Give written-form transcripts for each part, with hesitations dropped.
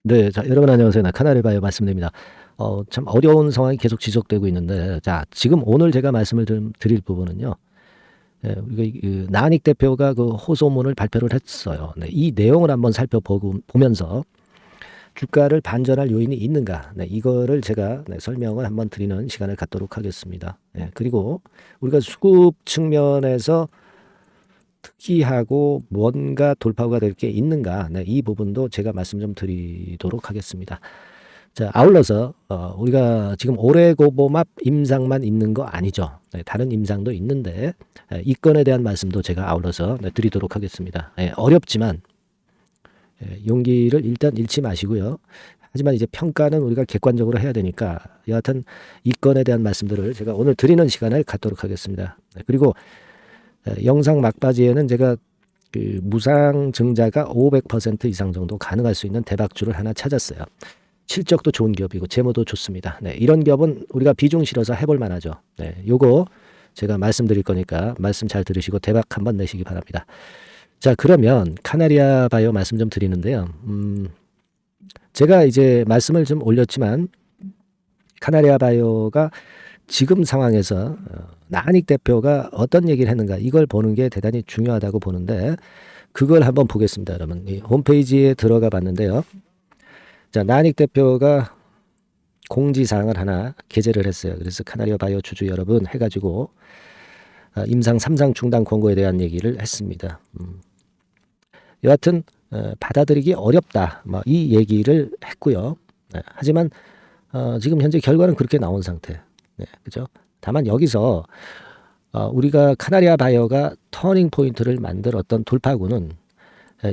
네. 자, 여러분 안녕하세요. 카나리 바이오 말씀드립니다. 참 어려운 상황이 계속 지속되고 있는데, 자, 지금 오늘 제가 말씀을 좀 드릴 부분은요. 우리가 나은익 대표가 그 호소문을 발표를 했어요. 네, 이 내용을 한번 살펴보고 보면서 주가를 반전할 요인이 있는가? 네, 이거를 제가 설명을 한번 드리는 시간을 갖도록 하겠습니다. 그리고 우리가 수급 측면에서 특이하고 뭔가 돌파구가 될 게 있는가? 네, 이 부분도 제가 말씀 좀 드리도록 하겠습니다. 자, 아울러서 우리가 지금 올해고봄합 임상만 있는 거 아니죠. 네, 다른 임상도 있는데 이 건에 대한 말씀도 제가 아울러서 드리도록 하겠습니다. 어렵지만 용기를 일단 잃지 마시고요. 하지만 이제 평가는 우리가 객관적으로 해야 되니까 여하튼 이 건에 대한 말씀들을 제가 오늘 드리는 시간을 갖도록 하겠습니다. 그리고 영상 막바지에는 제가 그 무상 증자가 500% 이상 정도 가능할 수 있는 대박주를 하나 찾았어요. 실적도 좋은 기업이고 재무도 좋습니다. 네, 이런 기업은 우리가 비중 실어서 해볼 만하죠. 네, 요거 제가 말씀드릴 거니까 말씀 잘 들으시고 대박 한번 내시기 바랍니다. 자, 그러면 카나리아 바이오 말씀 좀 드리는데요. 제가 이제 말씀을 좀 올렸지만 카나리아 바이오가 지금 상황에서 나은익 대표가 어떤 얘기를 했는가 이걸 보는 게 대단히 중요하다고 보는데 그걸 한번 보겠습니다. 여러분 이 홈페이지에 들어가 봤는데요. 자, 나은익 대표가 공지사항을 하나 게재를 했어요. 그래서 카나리아 바이오 주주 여러분 해가지고 임상 3상 중단 권고에 대한 얘기를 했습니다. 여하튼 받아들이기 어렵다. 뭐 이 얘기를 했고요. 하지만 지금 현재 결과는 그렇게 나온 상태. 네, 그죠? 다만 여기서 우리가 카나리아 바이오가 터닝 포인트를 만들었던 돌파구는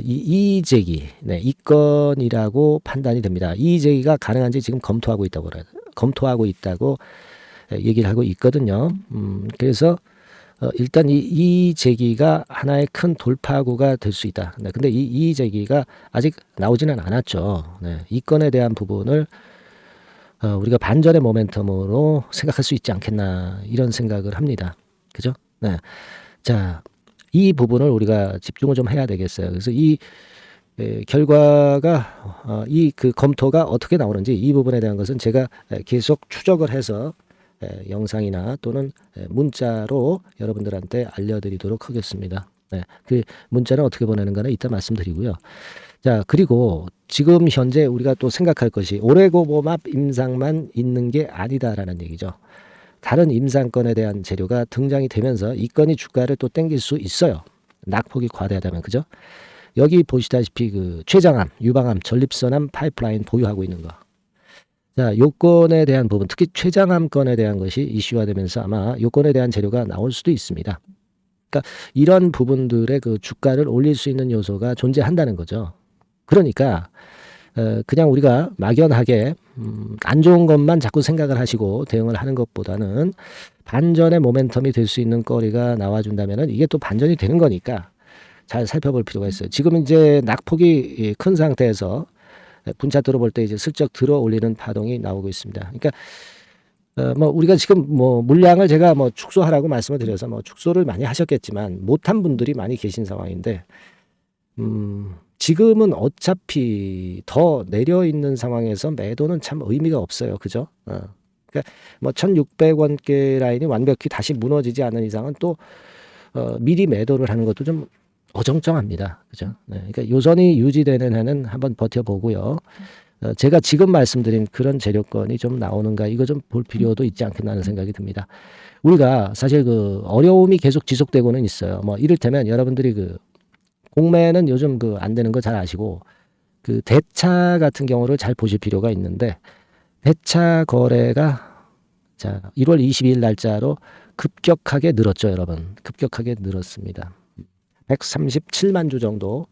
이 이재기, 네, 이 건이라고 판단이 됩니다. 이 이재기가 가능한지 지금 검토하고 있다고 얘기를 하고 있거든요. 그래서 일단 이 재기가 하나의 큰 돌파구가 될 수 있다. 네, 근데 이 재기가 아직 나오지는 않았죠. 네, 이 건에 대한 부분을 우리가 반전의 모멘텀으로 생각할 수 있지 않겠나 이런 생각을 합니다. 그죠? 네. 자, 이 부분을 우리가 집중을 좀 해야 되겠어요. 그래서 이 결과가 이 그 검토가 어떻게 나오는지 이 부분에 대한 것은 제가 계속 추적을 해서 영상이나 또는 문자로 여러분들한테 알려드리도록 하겠습니다. 네, 그 문자는 어떻게 보내는가는 이따 말씀드리고요. 자, 그리고 지금 현재 우리가 또 생각할 것이 올해고봄합 임상만 있는 게 아니다라는 얘기죠. 다른 임상건에 대한 재료가 등장이 되면서 이 건이 주가를 또 땡길 수 있어요. 낙폭이 과대하다면 그죠? 여기 보시다시피 그 췌장암, 유방암, 전립선암 파이프라인 보유하고 있는 거. 자, 요건에 대한 부분, 특히 췌장암 건에 대한 것이 이슈화되면서 아마 요건에 대한 재료가 나올 수도 있습니다. 그러니까 이런 부분들의 그 주가를 올릴 수 있는 요소가 존재한다는 거죠. 그러니까 그냥 우리가 막연하게 안 좋은 것만 자꾸 생각을 하시고 대응을 하는 것보다는 반전의 모멘텀이 될 수 있는 거리가 나와준다면은 이게 또 반전이 되는 거니까 잘 살펴볼 필요가 있어요. 지금 이제 낙폭이 큰 상태에서 분차 들어볼 때 이제 슬쩍 들어 올리는 파동이 나오고 있습니다. 그러니까 뭐 우리가 지금 뭐 물량을 제가 뭐 축소하라고 말씀을 드려서 뭐 축소를 많이 하셨겠지만 못한 분들이 많이 계신 상황인데 지금은 어차피 더 내려 있는 상황에서 매도는 참 의미가 없어요. 그죠? 그러니까 뭐 1,600원대 라인이 완벽히 다시 무너지지 않는 이상은 또 미리 매도를 하는 것도 좀 어정쩡합니다. 그죠? 네, 그러니까 요선이 유지되는 해는 한번 버텨보고요. 제가 지금 말씀드린 그런 재료권이 좀 나오는가 이거 좀 볼 필요도 있지 않겠나 하는 생각이 듭니다. 우리가 사실 그 어려움이 계속 지속되고는 있어요. 뭐 이를테면 여러분들이 그 공매는 요즘 그 안 되는 거 잘 아시고 그 대차 같은 경우를 잘 보실 필요가 있는데 대차 거래가 자 1월 22일 날짜로 급격하게 늘었죠, 여러분. 급격하게 늘었습니다. 137만 주 정도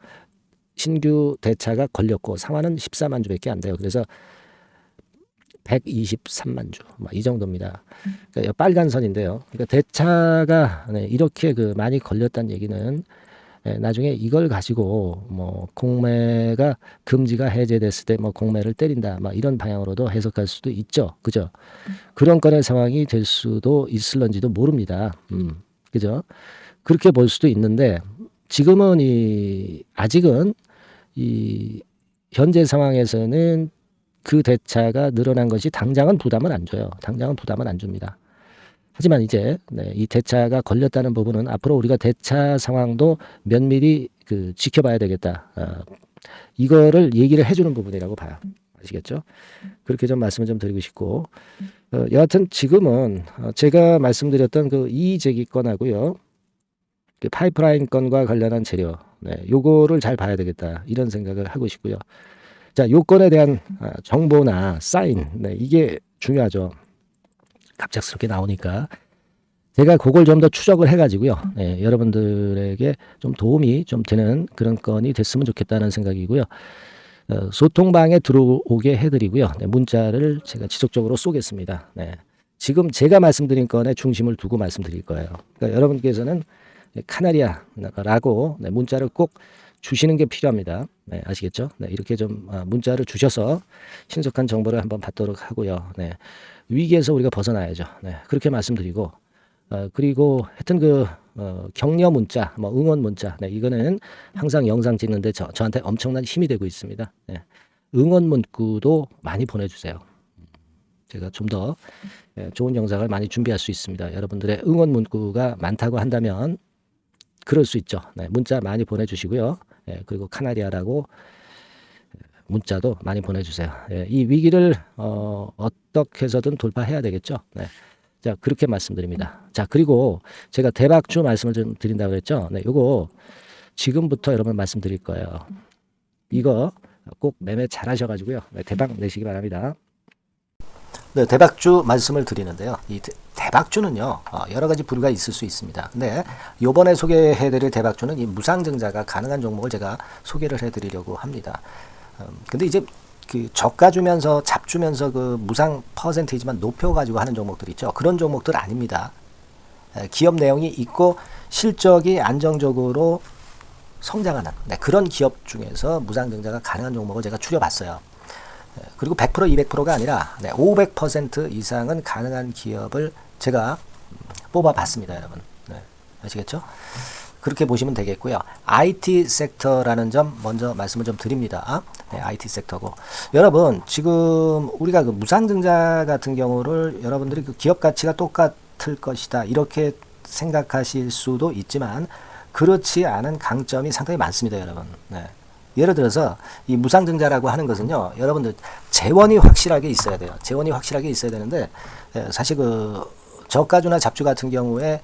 신규 대차가 걸렸고 상환은 14만 주밖에 안 돼요. 그래서 123만 주, 이 정도입니다. 그러니까 빨간 선인데요. 그러니까 대차가 이렇게 그 많이 걸렸다는 얘기는 나중에 이걸 가지고 뭐 공매가 금지가 해제됐을 때 뭐 공매를 때린다, 이런 방향으로도 해석할 수도 있죠, 그죠? 그런 건의 상황이 될 수도 있을런지도 모릅니다. 그죠? 그렇게 볼 수도 있는데 지금은 아직은 이 현재 상황에서는 그 대차가 늘어난 것이 당장은 부담을 안 줘요. 당장은 부담을 안 줍니다. 하지만 이제 이 대차가 걸렸다는 부분은 앞으로 우리가 대차 상황도 면밀히 지켜봐야 되겠다. 이거를 얘기를 해주는 부분이라고 봐요. 아시겠죠? 그렇게 좀 말씀을 좀 드리고 싶고, 여하튼 지금은 제가 말씀드렸던 그 이의제기 건하고요, 그 파이프라인 건과 관련한 재료, 요거를 잘 봐야 되겠다 이런 생각을 하고 싶고요. 자, 요건에 대한 정보나 사인, 이게 중요하죠. 갑작스럽게 나오니까 제가 그걸 좀 더 추적을 해가지고요, 여러분들에게 좀 도움이 좀 되는 그런 건이 됐으면 좋겠다는 생각이고요. 소통방에 들어오게 해드리고요. 문자를 제가 지속적으로 쏘겠습니다. 지금 제가 말씀드린 건에 중심을 두고 말씀드릴 거예요. 그러니까 여러분께서는 카나리아라고 문자를 꼭 주시는 게 필요합니다. 아시겠죠? 이렇게 좀 문자를 주셔서 신속한 정보를 한번 받도록 하고요. 위기에서 우리가 벗어나야죠. 그렇게 말씀드리고, 그리고 하여튼 격려 문자, 응원 문자, 이거는 항상 영상 찍는데 저한테 엄청난 힘이 되고 있습니다. 응원 문구도 많이 보내주세요. 제가 좀 더 좋은 영상을 많이 준비할 수 있습니다. 여러분들의 응원 문구가 많다고 한다면 그럴 수 있죠. 문자 많이 보내주시고요. 그리고 카나리아라고 문자도 많이 보내주세요. 이 위기를 어떻게 해서든 돌파해야 되겠죠. 자, 그렇게 말씀드립니다. 자, 그리고 제가 대박주 말씀을 좀 드린다고 그랬죠. 요거 지금부터 여러분 말씀드릴 거예요. 이거 꼭 매매 잘 하셔가지고요. 대박 내시기 바랍니다. 대박주 말씀을 드리는데요. 이 대박주는요, 여러 가지 부류가 있을 수 있습니다. 근데 요번에 소개해드릴 대박주는 이 무상증자가 가능한 종목을 제가 소개를 해드리려고 합니다. 근데 이제 그 저가 주면서 잡 주면서 그 무상 퍼센테이지만 높여가지고 하는 종목들 있죠. 그런 종목들 아닙니다. 기업 내용이 있고 실적이 안정적으로 성장하는 그런 기업 중에서 무상증자가 가능한 종목을 제가 추려봤어요. 그리고 100% 200%가 아니라 500% 이상은 가능한 기업을 제가 뽑아봤습니다, 여러분. 아시겠죠? 그렇게 보시면 되겠고요. IT 섹터라는 점 먼저 말씀을 좀 드립니다. IT 섹터고, 여러분 지금 우리가 그 무상증자 같은 경우를 여러분들이 그 기업 가치가 똑같을 것이다 이렇게 생각하실 수도 있지만 그렇지 않은 강점이 상당히 많습니다, 여러분. 예를 들어서 이 무상증자라고 하는 것은요, 여러분들 재원이 확실하게 있어야 돼요. 재원이 확실하게 있어야 되는데, 사실 그 저가주나 잡주 같은 경우에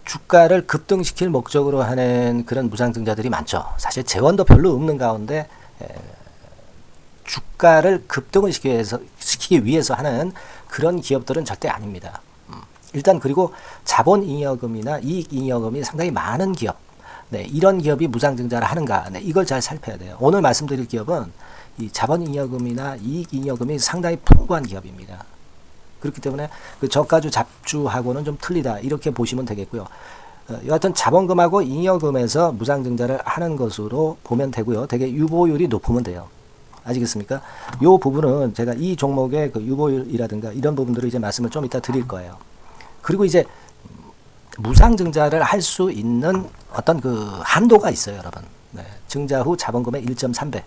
주가를 급등시킬 목적으로 하는 그런 무상증자들이 많죠. 사실 재원도 별로 없는 가운데 주가를 급등을 시키기 위해서 하는 그런 기업들은 절대 아닙니다. 일단 그리고 자본잉여금이나 이익잉여금이 상당히 많은 기업, 이런 기업이 무상증자를 하는가, 이걸 잘 살펴야 돼요. 오늘 말씀드릴 기업은 이 자본잉여금이나 이익잉여금이 상당히 풍부한 기업입니다. 그렇기 때문에 그 저가주 잡주하고는 좀 틀리다 이렇게 보시면 되겠고요. 여하튼 자본금하고 잉여금에서 무상증자를 하는 것으로 보면 되고요. 되게 유보율이 높으면 돼요. 아시겠습니까? 이 부분은 제가 이 종목의 그 유보율이라든가 이런 부분들을 이제 말씀을 좀 이따 드릴 거예요. 그리고 이제 무상증자를 할 수 있는 어떤 그 한도가 있어요, 여러분. 증자 후 자본금의 1.3배.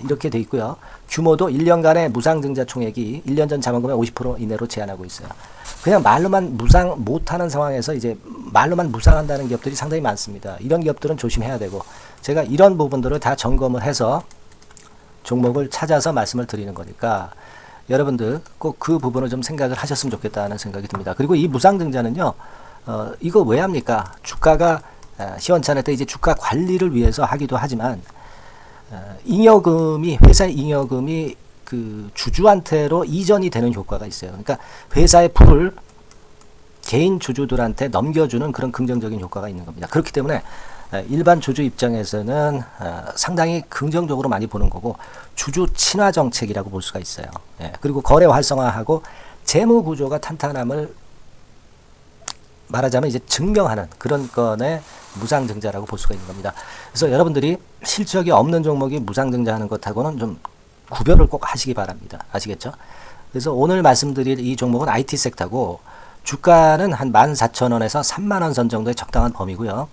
이렇게 돼 있고요. 규모도 1년간의 무상증자 총액이 1년 전 자본금의 50% 이내로 제한하고 있어요. 그냥 말로만 무상 못하는 상황에서 이제 말로만 무상한다는 기업들이 상당히 많습니다. 이런 기업들은 조심해야 되고, 제가 이런 부분들을 다 점검을 해서 종목을 찾아서 말씀을 드리는 거니까 여러분들 꼭 그 부분을 좀 생각을 하셨으면 좋겠다는 생각이 듭니다. 그리고 이 무상증자는요, 이거 왜 합니까? 주가가 시원찮을 때 이제 주가 관리를 위해서 하기도 하지만, 잉여금이, 회사의 잉여금이 그 주주한테로 이전이 되는 효과가 있어요. 그러니까 회사의 풀을 개인 주주들한테 넘겨주는 그런 긍정적인 효과가 있는 겁니다. 그렇기 때문에 일반 주주 입장에서는 상당히 긍정적으로 많이 보는 거고, 주주 친화 정책이라고 볼 수가 있어요. 그리고 거래 활성화하고 재무 구조가 탄탄함을 말하자면 이제 증명하는 그런 건의 무상증자라고 볼 수가 있는 겁니다. 그래서 여러분들이 실적이 없는 종목이 무상증자하는 것하고는 좀 구별을 꼭 하시기 바랍니다. 아시겠죠? 그래서 오늘 말씀드릴 이 종목은 IT 섹터고, 주가는 한 14,000원에서 30,000원 선 정도의 적당한 범위고요.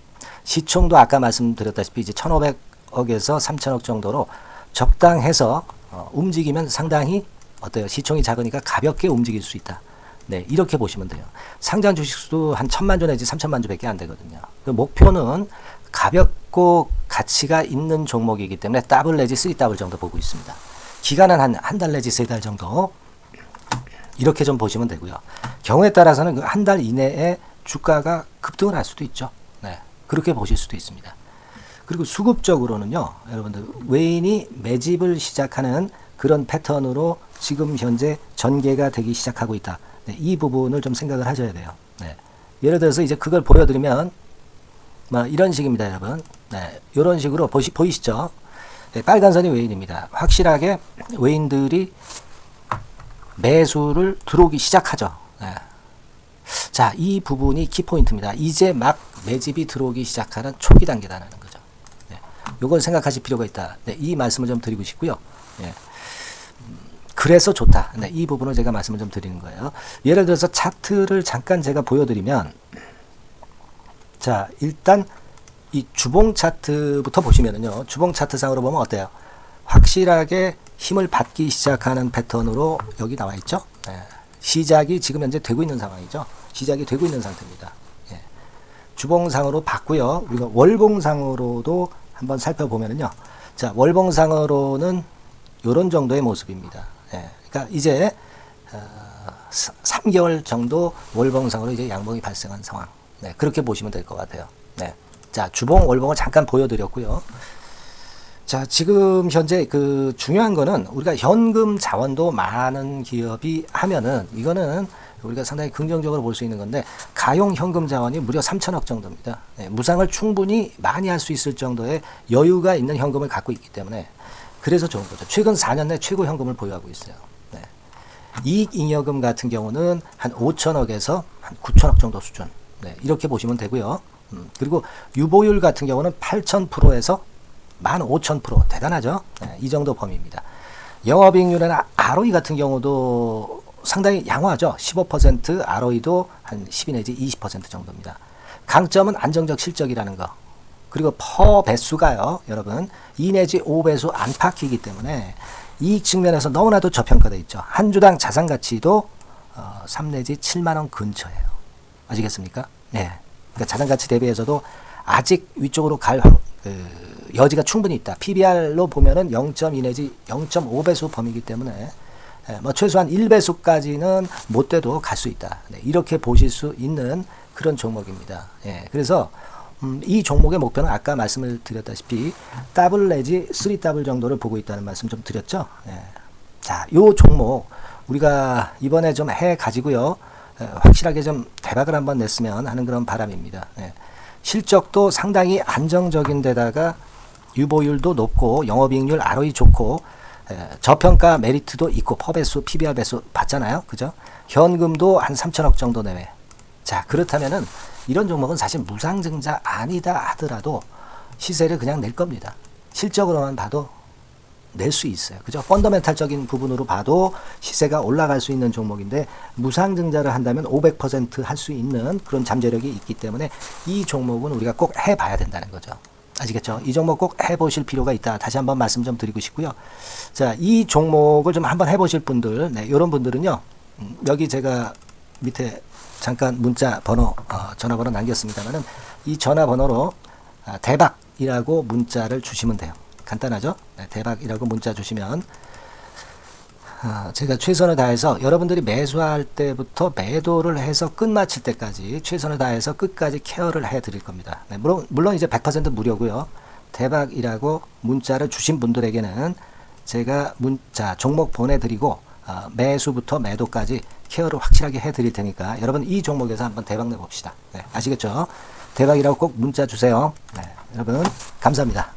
시총도 아까 말씀드렸다시피 이제 1,500억에서 3,000억 정도로 적당해서 움직이면 상당히 어때요? 시총이 작으니까 가볍게 움직일 수 있다. 네, 이렇게 보시면 돼요. 상장 주식수도 한 1000만 주 내지 3000만 주밖에 안 되거든요. 그 목표는 가볍고 가치가 있는 종목이기 때문에 더블 내지 3더블 정도 보고 있습니다. 기간은 한 달 내지 3달 정도 이렇게 좀 보시면 되고요. 경우에 따라서는 그 한 달 이내에 주가가 급등을 할 수도 있죠. 네, 그렇게 보실 수도 있습니다. 그리고 수급적으로는요, 여러분들 외인이 매집을 시작하는 그런 패턴으로 지금 현재 전개가 되기 시작하고 있다. 네, 이 부분을 좀 생각을 하셔야 돼요. 네. 예를 들어서 이제 그걸 보여드리면 뭐 이런 식입니다, 여러분. 네, 이런 식으로 보이시죠? 네, 빨간 선이 외인입니다. 확실하게 외인들이 매수를 들어오기 시작하죠. 네. 자, 이 부분이 키포인트입니다. 이제 막 매집이 들어오기 시작하는 초기 단계다라는 거죠. 네. 요걸 생각하실 필요가 있다. 네, 이 말씀을 좀 드리고 싶고요. 네. 그래서 좋다. 네, 이 부분을 제가 말씀을 좀 드리는 거예요. 예를 들어서 차트를 잠깐 제가 보여드리면, 자, 일단 이 주봉 차트부터 보시면은요, 주봉 차트상으로 보면 어때요? 확실하게 힘을 받기 시작하는 패턴으로 여기 나와 있죠. 네. 시작이 지금 현재 되고 있는 상황이죠. 시작이 되고 있는 상태입니다. 예. 주봉상으로 봤고요. 우리가 월봉상으로도 한번 살펴보면은요. 자, 월봉상으로는 이런 정도의 모습입니다. 예. 그러니까 이제 3개월 정도 월봉상으로 이제 양봉이 발생한 상황. 네, 그렇게 보시면 될 것 같아요. 네. 자, 주봉, 월봉을 잠깐 보여드렸고요. 자, 지금 현재 그 중요한 거는 우리가 현금 자원도 많은 기업이 하면은 이거는 우리가 상당히 긍정적으로 볼 수 있는 건데, 가용 현금 자원이 무려 3천억 정도입니다. 네, 무상을 충분히 많이 할 수 있을 정도의 여유가 있는 현금을 갖고 있기 때문에 그래서 좋은 거죠. 최근 4년 내 최고 현금을 보유하고 있어요. 네. 이익잉여금 같은 경우는 한 5천억에서 한 9천억 정도 수준. 네, 이렇게 보시면 되고요. 그리고 유보율 같은 경우는 8,000%에서 15,000% 대단하죠. 네, 이 정도 범위입니다. 영업이익률이나 ROE 같은 경우도 상당히 양호하죠. 15% ROE도 한 12 내지 20% 정도입니다. 강점은 안정적 실적이라는 거. 그리고 퍼 배수가요, 여러분 2 내지 5배수 안팎이기 때문에 이익 측면에서 너무나도 저평가되어 있죠. 한 주당 자산 가치도 3 내지 7만 원 근처예요. 아시겠습니까? 네. 그러니까 자산 가치 대비해서도 아직 위쪽으로 갈 여지가 충분히 있다. PBR로 보면은 0.2 내지 0.5배수 범위이기 때문에 뭐 최소한 1배수까지는 못 돼도 갈 수 있다. 네, 이렇게 보실 수 있는 그런 종목입니다. 예, 그래서 이 종목의 목표는 아까 말씀을 드렸다시피 더블 내지 3더블 정도를 보고 있다는 말씀 좀 드렸죠. 예. 자, 요 종목 우리가 이번에 좀 해 가지고요. 확실하게 좀 대박을 한번 냈으면 하는 그런 바람입니다. 예. 실적도 상당히 안정적인 데다가 유보율도 높고 영업이익률 ROE 좋고 저평가 메리트도 있고 퍼배수 PBR 배수 봤잖아요. 그죠? 현금도 한 3천억 정도 내외. 자, 그렇다면은 이런 종목은 사실 무상증자 아니다 하더라도 시세를 그냥 낼 겁니다. 실적으로만 봐도 낼 수 있어요. 그죠? 펀더멘탈적인 부분으로 봐도 시세가 올라갈 수 있는 종목인데 무상증자를 한다면 500% 할 수 있는 그런 잠재력이 있기 때문에 이 종목은 우리가 꼭 해봐야 된다는 거죠. 아시겠죠? 이 종목 꼭 해보실 필요가 있다. 다시 한번 말씀 좀 드리고 싶고요. 자, 이 종목을 좀 한번 해보실 분들, 네, 이런 분들은요, 여기 제가 밑에 잠깐 문자 번호, 전화번호 남겼습니다만은 이 전화번호로 대박이라고 문자를 주시면 돼요. 간단하죠? 네, 대박이라고 문자 주시면 제가 최선을 다해서 여러분들이 매수할 때부터 매도를 해서 끝마칠 때까지 최선을 다해서 끝까지 케어를 해 드릴 겁니다. 네, 물론 이제 100% 무료고요. 대박이라고 문자를 주신 분들에게는 제가 문자 종목 보내드리고 매수부터 매도까지 케어를 확실하게 해 드릴 테니까 여러분 이 종목에서 한번 대박 내봅시다. 네, 아시겠죠? 대박이라고 꼭 문자 주세요. 네, 여러분 감사합니다.